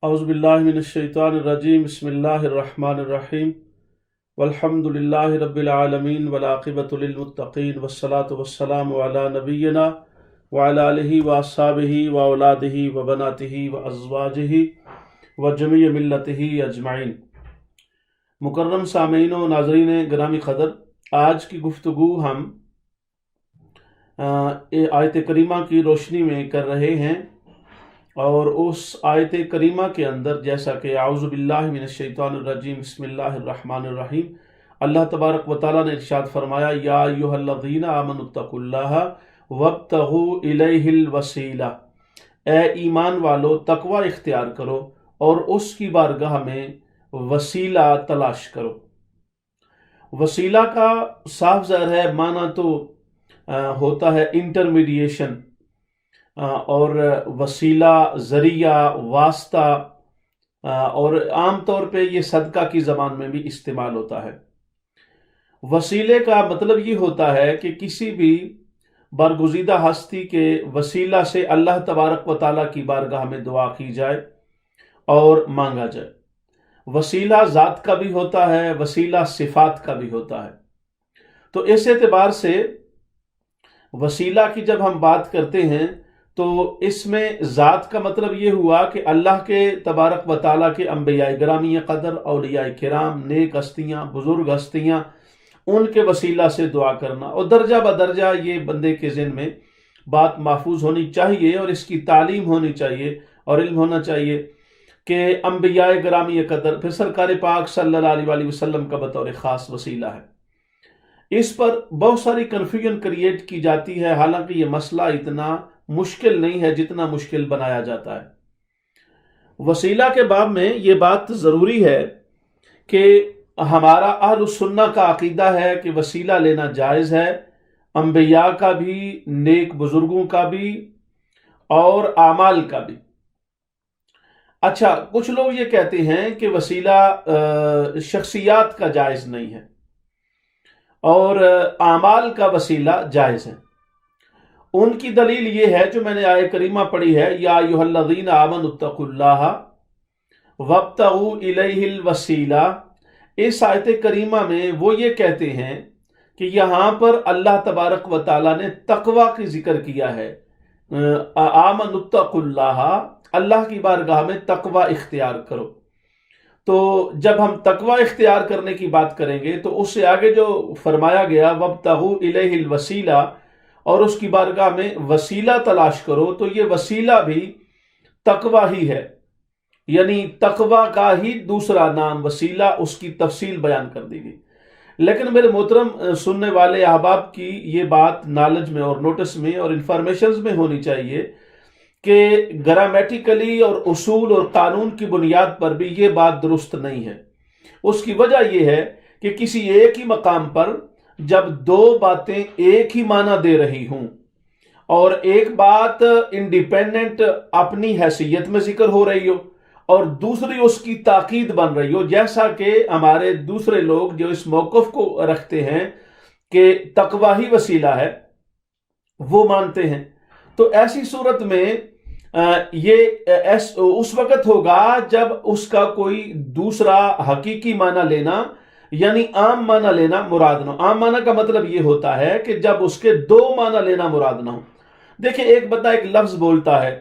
اعوذ باللہ من الشیطان الرجیم بسم اللہ الرحمن الرحیم والحمدللہ رب العالمین والعاقبۃ للمتقین والصلاة والسلام علی نبینا وعلی آلہ واصحابہ واولادہ وبناتہ وازواجہ وجمیع ملتہ اجمعین۔ مکرم سامعین و ناظرین گرامی قدر، آج کی گفتگو ہم آیت کریمہ کی روشنی میں کر رہے ہیں، اور اس آیت کریمہ کے اندر جیسا کہ اعوذ باللہ من الشیطان الرجیم بسم اللہ الرحمن الرحیم، اللہ تبارک و تعالیٰ نے ارشاد فرمایا یا ایھا الذین آمنوا اتقوا اللہ وابتغوا الیہ الوسیلہ، اے ایمان والو تقوی اختیار کرو اور اس کی بارگاہ میں وسیلہ تلاش کرو۔ وسیلہ کا صاف ظاہر ہے معنی تو ہوتا ہے انٹرمیڈیشن، اور وسیلہ ذریعہ واسطہ، اور عام طور پہ یہ صدقہ کی زبان میں بھی استعمال ہوتا ہے۔ وسیلے کا مطلب یہ ہوتا ہے کہ کسی بھی برگزیدہ ہستی کے وسیلہ سے اللہ تبارک و تعالیٰ کی بارگاہ میں دعا کی جائے اور مانگا جائے۔ وسیلہ ذات کا بھی ہوتا ہے، وسیلہ صفات کا بھی ہوتا ہے۔ تو اس اعتبار سے وسیلہ کی جب ہم بات کرتے ہیں تو اس میں ذات کا مطلب یہ ہوا کہ اللہ کے تبارک و تعالیٰ کے انبیاء گرامی قدر، اولیاء کرام، نیک ہستیاں، بزرگ ہستیاں، ان کے وسیلہ سے دعا کرنا، اور درجہ بدرجہ یہ بندے کے ذہن میں بات محفوظ ہونی چاہیے، اور اس کی تعلیم ہونی چاہیے اور علم ہونا چاہیے کہ انبیاء گرامی قدر پھر سرکار پاک صلی اللہ علیہ وسلم کا بطور خاص وسیلہ ہے۔ اس پر بہت ساری کنفیوژن کریٹ کی جاتی ہے، حالانکہ یہ مسئلہ اتنا مشکل نہیں ہے جتنا مشکل بنایا جاتا ہے۔ وسیلہ کے باب میں یہ بات ضروری ہے کہ ہمارا اہل السنہ کا عقیدہ ہے کہ وسیلہ لینا جائز ہے، انبیاء کا بھی، نیک بزرگوں کا بھی، اور اعمال کا بھی۔ اچھا، کچھ لوگ یہ کہتے ہیں کہ وسیلہ شخصیات کا جائز نہیں ہے اور اعمال کا وسیلہ جائز ہے۔ ان کی دلیل یہ ہے جو میں نے آیت کریمہ پڑھی ہے، یا ایھا الذین آمنوا اتقوا اللہ وابتغوا الیہ الوسیلہ۔ اس آیت کریمہ میں وہ یہ کہتے ہیں کہ یہاں پر اللہ تبارک و تعالیٰ نے تقوی کی ذکر کیا ہے۔ آمنوا اتقوا اللہ، اللہ کی بارگاہ میں تقوی اختیار کرو۔ تو جب ہم تقوی اختیار کرنے کی بات کریں گے تو اس سے آگے جو فرمایا گیا وابتغوا الیہ الوسیلہ، اور اس کی بارگاہ میں وسیلہ تلاش کرو، تو یہ وسیلہ بھی تقوی ہی ہے، یعنی تقوی کا ہی دوسرا نام وسیلہ، اس کی تفصیل بیان کر دی گئی۔ لیکن میرے محترم سننے والے احباب کی یہ بات نالج میں اور نوٹس میں اور انفارمیشنز میں ہونی چاہیے کہ گرامیٹیکلی اور اصول اور قانون کی بنیاد پر بھی یہ بات درست نہیں ہے۔ اس کی وجہ یہ ہے کہ کسی ایک ہی مقام پر جب دو باتیں ایک ہی معنی دے رہی ہوں، اور ایک بات انڈیپینڈنٹ اپنی حیثیت میں ذکر ہو رہی ہو اور دوسری اس کی تاکید بن رہی ہو، جیسا کہ ہمارے دوسرے لوگ جو اس موقف کو رکھتے ہیں کہ تقوی ہی وسیلہ ہے، وہ مانتے ہیں، تو ایسی صورت میں یہ اس وقت ہوگا جب اس کا کوئی دوسرا حقیقی معنی لینا، یعنی عام معنی لینا مراد نہ ہو۔ عام معنی کا مطلب یہ ہوتا ہے کہ جب اس کے دو معنی لینا مراد نہ ہو۔ دیکھیں، ایک بندہ ایک لفظ بولتا ہے،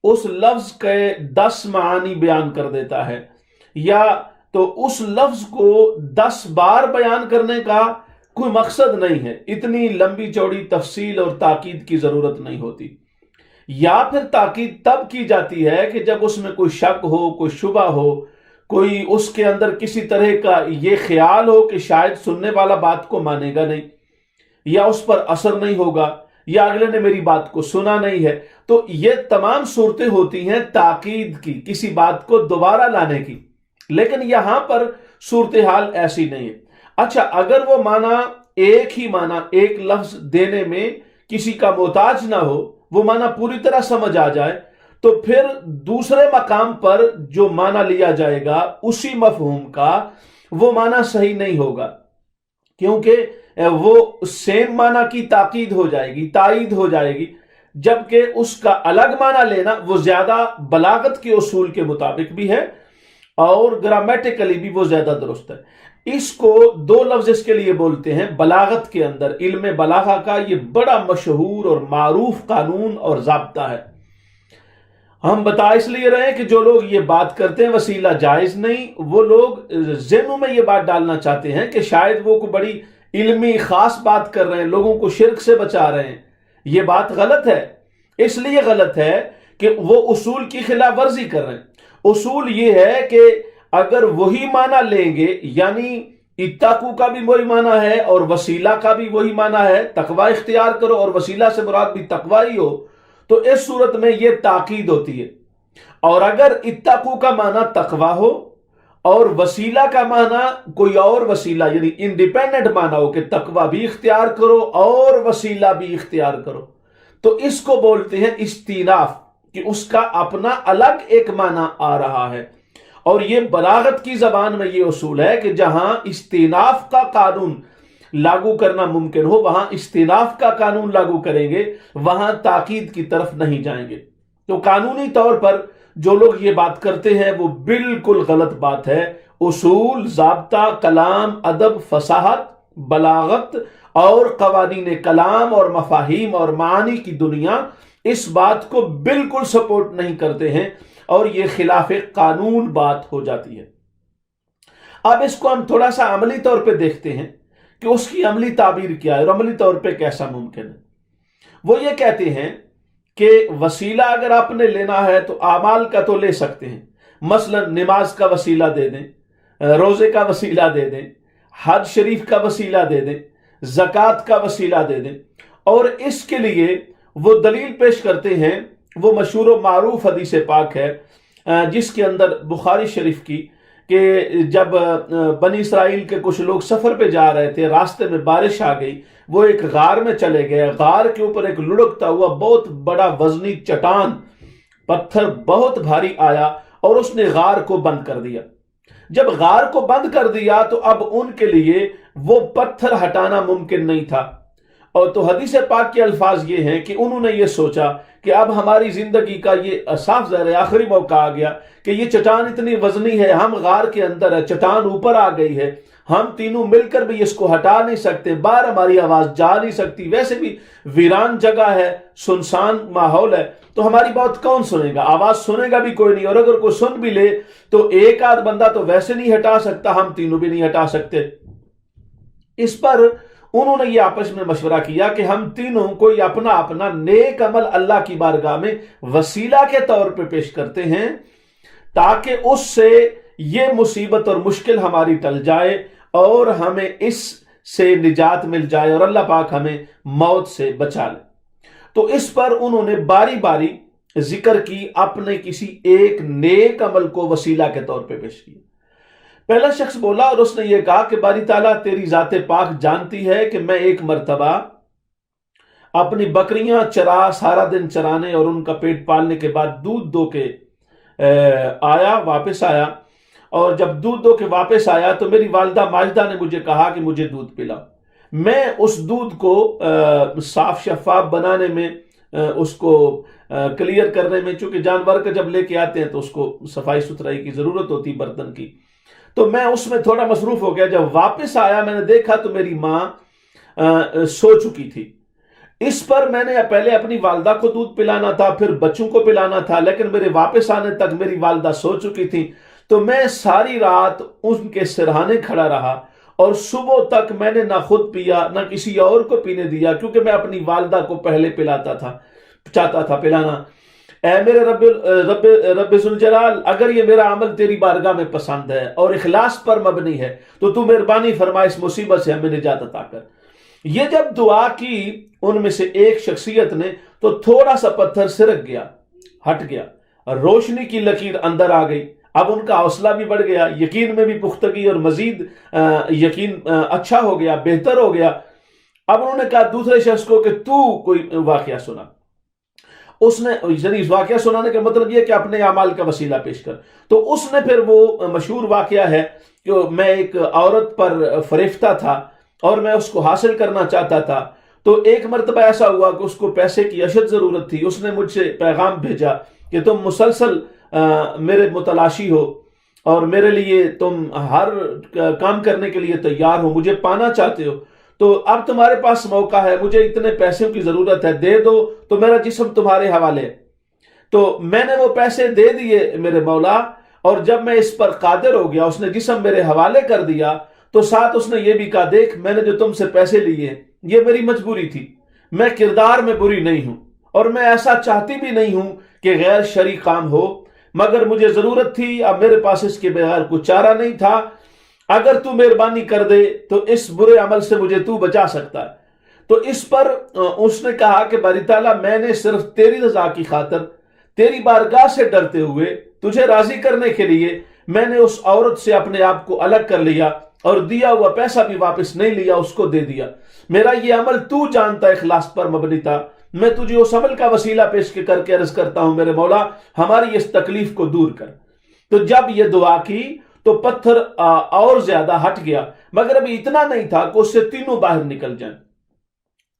اس لفظ کے 10 معانی بیان کر دیتا ہے، یا تو اس لفظ کو 10 بار بیان کرنے کا کوئی مقصد نہیں ہے، اتنی لمبی چوڑی تفصیل اور تاکید کی ضرورت نہیں ہوتی۔ یا پھر تاکید تب کی جاتی ہے کہ جب اس میں کوئی شک ہو، کوئی شبہ ہو، کوئی اس کے اندر کسی طرح کا یہ خیال ہو کہ شاید سننے والا بات کو مانے گا نہیں، یا اس پر اثر نہیں ہوگا، یا اگلے نے میری بات کو سنا نہیں ہے۔ تو یہ تمام صورتیں ہوتی ہیں تاکید کی، کسی بات کو دوبارہ لانے کی، لیکن یہاں پر صورتحال ایسی نہیں ہے۔ اچھا، اگر وہ معنی ایک ہی معنی ایک لفظ دینے میں کسی کا محتاج نہ ہو، وہ معنی پوری طرح سمجھ آ جائے، تو پھر دوسرے مقام پر جو معنی لیا جائے گا اسی مفہوم کا، وہ معنی صحیح نہیں ہوگا، کیونکہ وہ سیم معنی کی تاکید ہو جائے گی، تائید ہو جائے گی، جبکہ اس کا الگ معنی لینا وہ زیادہ بلاغت کے اصول کے مطابق بھی ہے اور گرامیٹیکلی بھی وہ زیادہ درست ہے۔ اس کو دو لفظ اس کے لیے بولتے ہیں بلاغت کے اندر، علم بلاغہ کا یہ بڑا مشہور اور معروف قانون اور ضابطہ ہے۔ ہم بتا اس لیے رہے ہیں کہ جو لوگ یہ بات کرتے ہیں وسیلہ جائز نہیں، وہ لوگ ذہنوں میں یہ بات ڈالنا چاہتے ہیں کہ شاید وہ کوئی بڑی علمی خاص بات کر رہے ہیں، لوگوں کو شرک سے بچا رہے ہیں۔ یہ بات غلط ہے، اس لیے غلط ہے کہ وہ اصول کی خلاف ورزی کر رہے ہیں۔ اصول یہ ہے کہ اگر وہی معنی لیں گے، یعنی اتقوا کا بھی وہی معنی ہے اور وسیلہ کا بھی وہی معنی ہے، تقوی اختیار کرو اور وسیلہ سے مراد بھی تقوی ہی ہو، تو اس صورت میں یہ تاکید ہوتی ہے۔ اور اگر اتقوا کا معنی تقوی ہو اور وسیلہ کا معنی کوئی اور وسیلہ، یعنی انڈیپینڈنٹ معنی ہو کہ تقوی بھی اختیار کرو اور وسیلہ بھی اختیار کرو، تو اس کو بولتے ہیں استیناف، کہ اس کا اپنا الگ ایک معنی آ رہا ہے۔ اور یہ بلاغت کی زبان میں یہ اصول ہے کہ جہاں استیناف کا قانون لاگو کرنا ممکن ہو وہاں استیناف کا قانون لاگو کریں گے، وہاں تاکید کی طرف نہیں جائیں گے۔ تو قانونی طور پر جو لوگ یہ بات کرتے ہیں وہ بالکل غلط بات ہے۔ اصول، ضابطہ، کلام، ادب، فصاحت، بلاغت اور قوانین کلام اور مفاہیم اور معانی کی دنیا اس بات کو بالکل سپورٹ نہیں کرتے ہیں اور یہ خلاف قانون بات ہو جاتی ہے۔ اب اس کو ہم تھوڑا سا عملی طور پہ دیکھتے ہیں کہ اس کی عملی تعبیر کیا ہے اور عملی طور پہ کیسا ممکن ہے۔ وہ یہ کہتے ہیں کہ وسیلہ اگر آپ نے لینا ہے تو اعمال کا تو لے سکتے ہیں، مثلا نماز کا وسیلہ دے دیں، روزے کا وسیلہ دے دیں، حج شریف کا وسیلہ دے دیں، زکوٰۃ کا وسیلہ دے دیں، اور اس کے لیے وہ دلیل پیش کرتے ہیں۔ وہ مشہور و معروف حدیث پاک ہے جس کے اندر بخاری شریف کی، کہ جب بنی اسرائیل کے کچھ لوگ سفر پہ جا رہے تھے، راستے میں بارش آ گئی، وہ ایک غار میں چلے گئے، غار کے اوپر ایک لڑکتا ہوا بہت بڑا وزنی چٹان پتھر بہت بھاری آیا اور اس نے غار کو بند کر دیا۔ جب غار کو بند کر دیا تو اب ان کے لیے وہ پتھر ہٹانا ممکن نہیں تھا، اور تو حدیث پاک کے الفاظ یہ ہیں کہ انہوں نے یہ سوچا کہ اب ہماری زندگی کا یہ صاف ظاہر آخری موقع آ گیا کہ یہ چٹان اتنی وزنی ہے، ہم غار کے اندر ہے، چٹان اوپر آ گئی ہے، ہم تینوں مل کر بھی اس کو ہٹا نہیں سکتے، باہر ہماری آواز جا نہیں سکتی، ویسے بھی ویران جگہ ہے، سنسان ماحول ہے، تو ہماری بات کون سنے گا؟ آواز سنے گا بھی کوئی نہیں، اور اگر کوئی سن بھی لے تو ایک آدھ بندہ تو ویسے نہیں ہٹا سکتا، ہم تینوں بھی نہیں ہٹا سکتے۔ اس پر انہوں نے یہ آپس میں مشورہ کیا کہ ہم تینوں کوئی اپنا اپنا نیک عمل اللہ کی بارگاہ میں وسیلہ کے طور پہ پیش کرتے ہیں تاکہ اس سے یہ مصیبت اور مشکل ہماری ٹل جائے اور ہمیں اس سے نجات مل جائے اور اللہ پاک ہمیں موت سے بچا لے۔ تو اس پر انہوں نے باری باری ذکر کی اپنے کسی ایک نیک عمل کو وسیلہ کے طور پہ پیش کیا۔ پہلا شخص بولا اور اس نے یہ کہا کہ باری تعالیٰ تیری ذات پاک جانتی ہے کہ میں ایک مرتبہ اپنی بکریاں سارا دن چرانے اور ان کا پیٹ پالنے کے بعد دودھ دو کے واپس آیا، اور جب دودھ دو کے واپس آیا تو میری والدہ ماجدہ نے مجھے کہا کہ مجھے دودھ پلاؤ۔ میں اس دودھ کو صاف شفاف بنانے میں، اس کو کلیئر کرنے میں، چونکہ جانور کا جب لے کے آتے ہیں تو اس کو صفائی ستھرائی کی ضرورت ہوتی برتن کی، تو میں اس میں تھوڑا مصروف ہو گیا۔ جب واپس آیا میں نے دیکھا تو میری ماں سو چکی تھی۔ اس پر میں نے پہلے اپنی والدہ کو دودھ پلانا تھا، پھر بچوں کو پلانا تھا، لیکن میرے واپس آنے تک میری والدہ سو چکی تھی، تو میں ساری رات ان کے سرہانے کھڑا رہا اور صبح تک میں نے نہ خود پیا نہ کسی اور کو پینے دیا، کیونکہ میں اپنی والدہ کو پہلے چاہتا تھا پلانا۔ اے میرے رب ذوالجلال، اگر یہ میرا عمل تیری بارگاہ میں پسند ہے اور اخلاص پر مبنی ہے تو تو مہربانی فرما اس مصیبت سے ہمیں نجات عطا کر۔ یہ جب دعا کی ان میں سے ایک شخصیت نے تو تھوڑا سا پتھر سرک گیا، ہٹ گیا، روشنی کی لکیر اندر آ گئی۔ اب ان کا حوصلہ بھی بڑھ گیا، یقین میں بھی پختگی اور مزید یقین اچھا ہو گیا، بہتر ہو گیا۔ اب انہوں نے کہا دوسرے شخص کو کہ تو کوئی واقعہ سنا۔ اس نے واقعہ سنانے کا مطلب یہ کہ اپنے اعمال کا وسیلہ پیش کر۔ تو اس نے پھر وہ مشہور واقعہ ہے کہ میں ایک عورت پر فریفتہ تھا اور میں اس کو حاصل کرنا چاہتا تھا، تو ایک مرتبہ ایسا ہوا کہ اس کو پیسے کی اشد ضرورت تھی، اس نے مجھ سے پیغام بھیجا کہ تم مسلسل میرے متلاشی ہو اور میرے لیے تم ہر کام کرنے کے لیے تیار ہو، مجھے پانا چاہتے ہو، تو اب تمہارے پاس موقع ہے، مجھے اتنے پیسوں کی ضرورت ہے، دے دو تو میرا جسم تمہارے حوالے۔ تو میں نے وہ پیسے دے دیے میرے مولا، اور جب میں اس پر قادر ہو گیا، اس نے جسم میرے حوالے کر دیا، تو ساتھ اس نے یہ بھی کہا دیکھ میں نے جو تم سے پیسے لیے یہ میری مجبوری تھی، میں کردار میں بری نہیں ہوں اور میں ایسا چاہتی بھی نہیں ہوں کہ غیر شرعی کام ہو، مگر مجھے ضرورت تھی، اب میرے پاس اس کے بغیر کوئی چارہ نہیں تھا، اگر تو مہربانی کر دے تو اس برے عمل سے مجھے تو بچا سکتا ہے۔ تو اس پر اس نے کہا کہ باری تعالیٰ میں نے صرف تیری رضا کی خاطر، تیری بارگاہ سے ڈرتے ہوئے، تجھے راضی کرنے کے لیے میں نے اس عورت سے اپنے آپ کو الگ کر لیا اور دیا ہوا پیسہ بھی واپس نہیں لیا، اس کو دے دیا۔ میرا یہ عمل تو جانتا اخلاص پر مبنی تھا، میں تجھے اس عمل کا وسیلہ پیش کر کے عرض کرتا ہوں میرے مولا ہماری اس تکلیف کو دور کر۔ تو جب یہ دعا کی تو پتھر اور زیادہ ہٹ گیا، مگر ابھی اتنا نہیں تھا کہ اس سے تینوں باہر نکل جائیں۔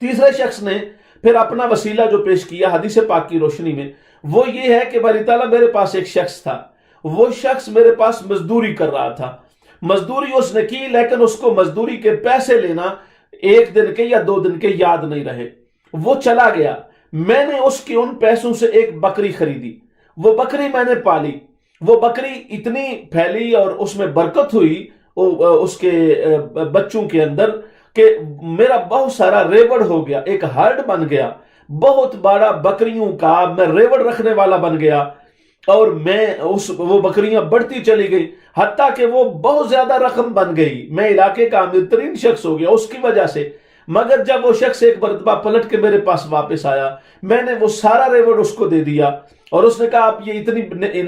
تیسرے شخص نے پھر اپنا وسیلہ جو پیش کیا حدیث پاک کی روشنی میں، وہ یہ ہے کہ باری تعالیٰ میرے پاس ایک شخص تھا، وہ شخص میرے پاس مزدوری کر رہا تھا، مزدوری اس نے کی لیکن اس کو مزدوری کے پیسے لینا ایک دن کے یا 2 دن کے یاد نہیں رہے، وہ چلا گیا۔ میں نے اس کے ان پیسوں سے ایک بکری خریدی، وہ بکری میں نے پالی، وہ بکری اتنی پھیلی اور اس میں برکت ہوئی اس کے بچوں کے اندر کہ میرا بہت سارا ریوڑ ہو گیا، ایک ہرڈ بن گیا، بہت بڑا بکریوں کا میں ریوڑ رکھنے والا بن گیا، اور میں وہ بکریاں بڑھتی چلی گئی حتیٰ کہ وہ بہت زیادہ رقم بن گئی، میں علاقے کا امیر ترین شخص ہو گیا اس کی وجہ سے۔ مگر جب وہ شخص ایک مرتبہ پلٹ کے میرے پاس واپس آیا، میں نے وہ سارا ریوڑ اس کو دے دیا، اور اس نے کہا آپ یہ اتنی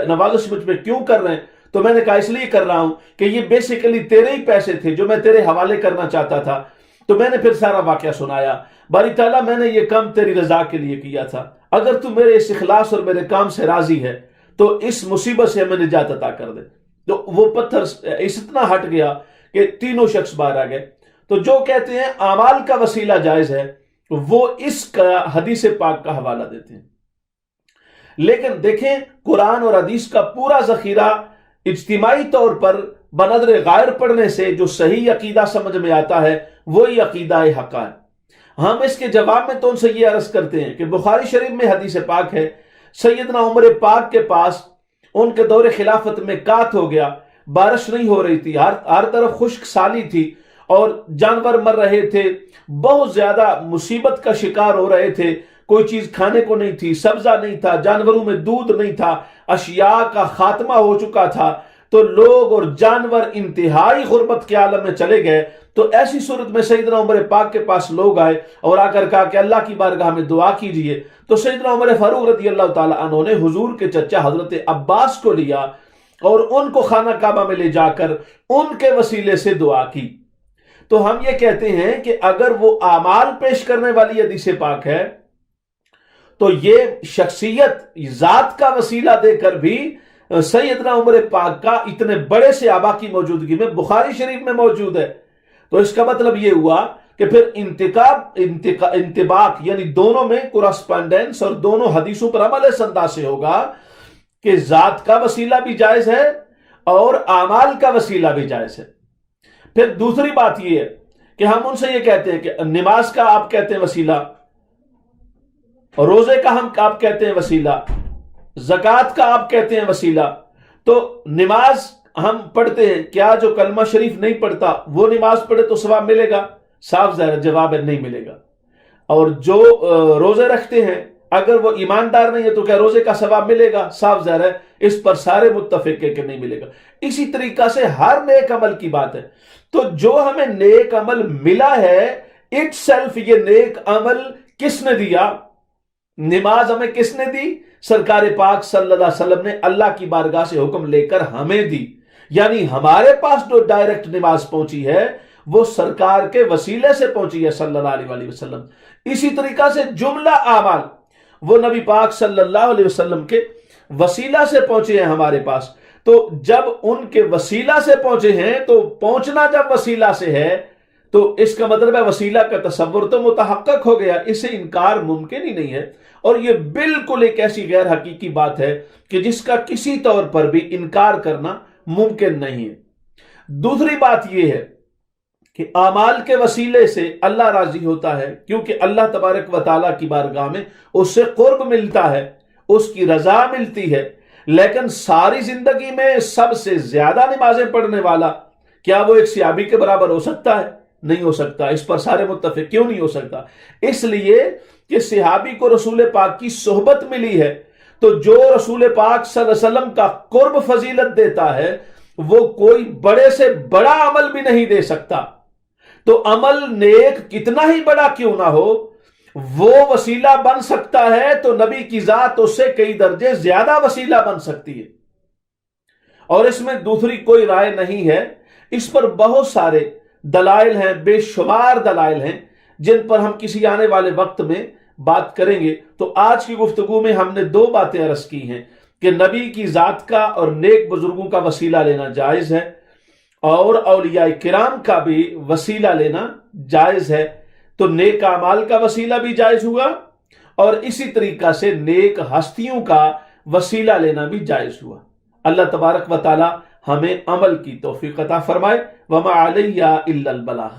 نوازش مجھ پہ کیوں کر رہے ہیں؟ تو میں نے کہا اس لیے کر رہا ہوں کہ یہ بیسیکلی تیرے ہی پیسے تھے جو میں تیرے حوالے کرنا چاہتا تھا۔ تو میں نے پھر سارا واقعہ سنایا، باری تعالیٰ میں نے یہ کام تیری رضا کے لیے کیا تھا، اگر تو میرے اس اخلاص اور میرے کام سے راضی ہے تو اس مصیبت سے ہمیں نجات عطا کر دے۔ تو وہ پتھر اس اتنا ہٹ گیا کہ تینوں شخص باہر آ گئے۔ تو جو کہتے ہیں اعمال کا وسیلہ جائز ہے وہ اس کا حدیث پاک کا حوالہ دیتے ہیں، لیکن دیکھیں قرآن اور حدیث کا پورا ذخیرہ اجتماعی طور پر بنظر غائر پڑھنے سے جو صحیح عقیدہ سمجھ میں آتا ہے وہی عقیدہ حق ہے۔ ہم اس کے جواب میں تو ان سے یہ عرض کرتے ہیں کہ بخاری شریف میں حدیث پاک ہے، سیدنا عمر پاک کے پاس ان کے دور خلافت میں کات ہو گیا، بارش نہیں ہو رہی تھی، ہر طرف خشک سالی تھی اور جانور مر رہے تھے، بہت زیادہ مصیبت کا شکار ہو رہے تھے، کوئی چیز کھانے کو نہیں تھی، سبزہ نہیں تھا، جانوروں میں دودھ نہیں تھا، اشیاء کا خاتمہ ہو چکا تھا، تو لوگ اور جانور انتہائی غربت کے عالم میں چلے گئے۔ تو ایسی صورت میں سیدنا عمر پاک کے پاس لوگ آئے اور آ کر کہا کہ اللہ کی بارگاہ میں دعا کیجئے۔ تو سیدنا عمر فاروق رضی اللہ تعالیٰ عنہ نے حضور کے چچا حضرت عباس کو لیا اور ان کو خانہ کعبہ میں لے جا کر ان کے وسیلے سے دعا کی۔ تو ہم یہ کہتے ہیں کہ اگر وہ اعمال پیش کرنے والی حدیث پاک ہے تو یہ شخصیت ذات کا وسیلہ دے کر بھی سیدنا عمر پاک کا اتنے بڑے صحابہ کی موجودگی میں بخاری شریف میں موجود ہے۔ تو اس کا مطلب یہ ہوا کہ پھر انطباق یعنی دونوں میں کورسپونڈنس اور دونوں حدیثوں پر عمل اس انداز سے ہوگا کہ ذات کا وسیلہ بھی جائز ہے اور اعمال کا وسیلہ بھی جائز ہے۔ پھر دوسری بات یہ ہے کہ ہم ان سے یہ کہتے ہیں کہ نماز کا آپ کہتے ہیں وسیلہ، روزے کا آپ کہتے ہیں وسیلہ، زکوٰۃ کا آپ کہتے ہیں وسیلہ، تو نماز ہم پڑھتے ہیں، کیا جو کلمہ شریف نہیں پڑھتا وہ نماز پڑھے تو ثواب ملے گا؟ صاف ظاہر جواب ہے نہیں ملے گا۔ اور جو روزے رکھتے ہیں اگر وہ ایماندار نہیں ہے تو کیا روزے کا ثواب ملے گا؟ صاف ظاہر ہے اس پر سارے متفق ہے کہ نہیں ملے گا۔ اسی طریقہ سے ہر نیک عمل کی بات ہے، تو جو ہمیں نیک عمل ملا ہے اٹ سیلف، یہ نیک عمل کس نے دیا؟ نماز ہمیں کس نے دی؟ سرکار پاک صلی اللہ علیہ وسلم نے اللہ کی بارگاہ سے حکم لے کر ہمیں دی، یعنی ہمارے پاس جو ڈائریکٹ نماز پہنچی ہے وہ سرکار کے وسیلے سے پہنچی ہے صلی اللہ علیہ وسلم۔ اسی طریقہ سے جملہ اعمال وہ نبی پاک صلی اللہ علیہ وسلم کے وسیلہ سے پہنچے ہیں ہمارے پاس۔ تو جب ان کے وسیلہ سے پہنچے ہیں تو پہنچنا جب وسیلہ سے ہے تو اس کا مطلب ہے وسیلہ کا تصور تو متحقق ہو گیا، اسے انکار ممکن ہی نہیں ہے، اور یہ بالکل ایک ایسی غیر حقیقی بات ہے کہ جس کا کسی طور پر بھی انکار کرنا ممکن نہیں ہے۔ دوسری بات یہ ہے کہ اعمال کے وسیلے سے اللہ راضی ہوتا ہے، کیونکہ اللہ تبارک و تعالیٰ کی بارگاہ میں اس سے قرب ملتا ہے، اس کی رضا ملتی ہے۔ لیکن ساری زندگی میں سب سے زیادہ نمازیں پڑھنے والا کیا وہ ایک صحابی کے برابر ہو سکتا ہے؟ نہیں ہو سکتا۔ اس پر سارے متفق کیوں نہیں ہو سکتا؟ اس لیے کہ صحابی کو رسول پاک کی صحبت ملی ہے، تو جو رسول پاک صلی اللہ علیہ وسلم کا قرب فضیلت دیتا ہے وہ کوئی بڑے سے بڑا عمل بھی نہیں دے سکتا۔ تو عمل نیک کتنا ہی بڑا کیوں نہ ہو، وہ وسیلہ بن سکتا ہے تو نبی کی ذات اس سے کئی درجے زیادہ وسیلہ بن سکتی ہے، اور اس میں دوسری کوئی رائے نہیں ہے۔ اس پر بہت سارے دلائل ہیں، بے شمار دلائل ہیں، جن پر ہم کسی آنے والے وقت میں بات کریں گے۔ تو آج کی گفتگو میں ہم نے دو باتیں عرض کی ہیں کہ نبی کی ذات کا اور نیک بزرگوں کا وسیلہ لینا جائز ہے، اور اولیاء کرام کا بھی وسیلہ لینا جائز ہے۔ تو نیک اعمال کا وسیلہ بھی جائز ہوا، اور اسی طریقہ سے نیک ہستیوں کا وسیلہ لینا بھی جائز ہوا۔ اللہ تبارک و تعالی ہمیں عمل کی توفیق عطا فرمائے۔ وما علیہ الا البلاغ۔